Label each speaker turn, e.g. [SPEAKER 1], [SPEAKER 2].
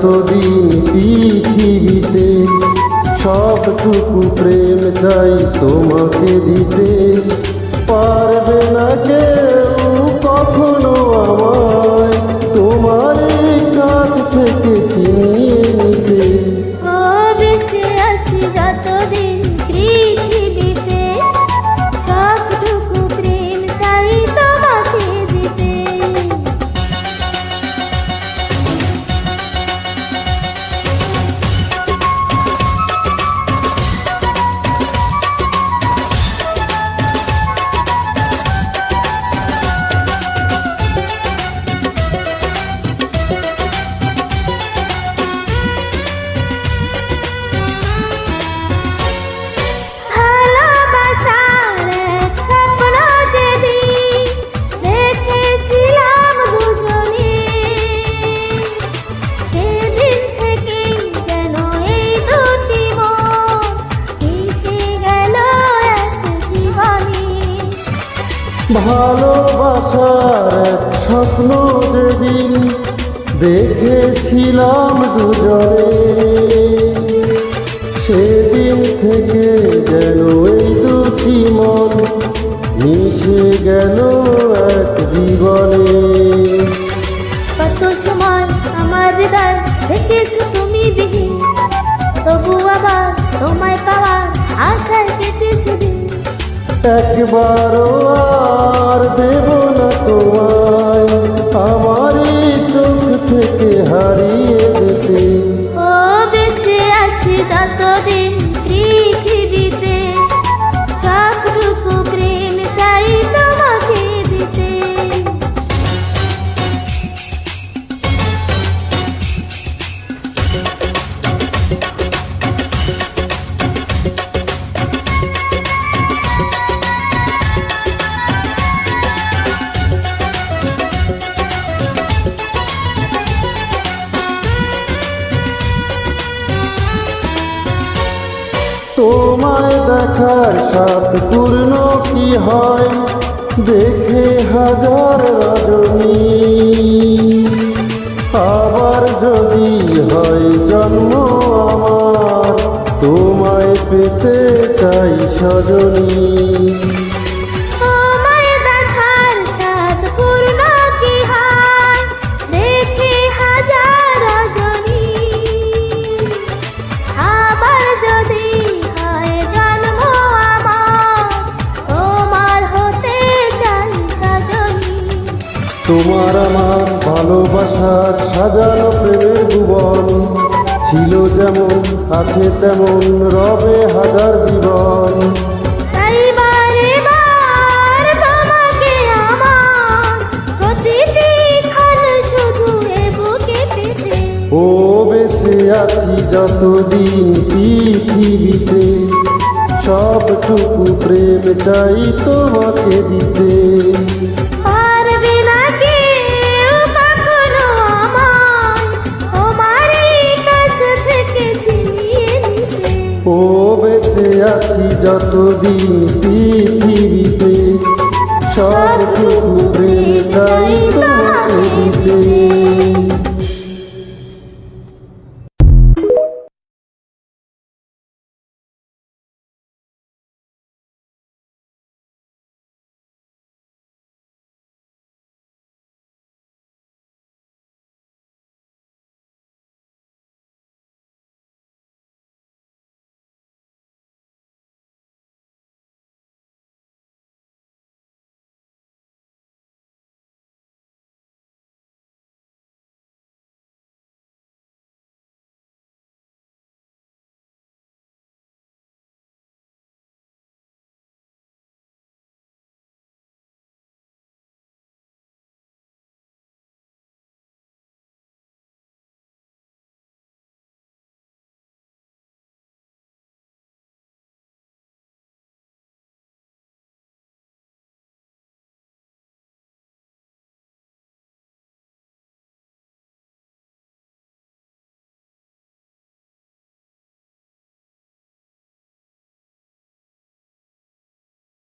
[SPEAKER 1] যতদিন পৃথিবীতে, সবটুকু প্রেম চাই তোমাকে দিতে। পারবে না কেউ কখনো আমায় তোমার কাছ থেকে ছিনিয়ে নিতে।
[SPEAKER 2] বেঁচে আছি যতদিন পৃথিবীতে, সবটুকু প্রেম চাই তোমাকে দিতে।
[SPEAKER 1] ভালোবাসার এক স্বপ্ন যেদিন দেখেছিলাম দুজনে, সেদিন থেকে যেন এই দুটি মন মিশে গেল এক জীবনে।
[SPEAKER 2] কত সময় আমার হৃদয় দেখেছো তুমি বিহীন, তবু আবার তোমায় পাওয়ার আশায় কেটেছে দিন।
[SPEAKER 1] একবারও আর দেব না তোমায় আমার চোখ থেকে হারিয়ে যেতে।
[SPEAKER 2] বেঁচে আছি যতদিন পৃথিবীতে, সবটুকু প্রেম চাই তোমাকে দিতে।
[SPEAKER 1] তোমায় দেখার সাথ পূর্ণ কি হয় দেখে হাজার রজনী। আবার যদি হয় জন্ম আমার তোমায় পেতে চাই সজনী। তোমার আমার ভালোবাসার সাজানো প্রেমের ভুবন, ছিল যেমন আছে তেমন রবে হাজার জীবন। ও বেঁচে আছি যতদিন পৃথিবীতে, সবটুকু প্রেম চাই তোমাকে দিতে। ও বেঁচে আছি যতদিন পৃথিবীতে, সবটুকু প্রেম চাই তোমাকে দিতে।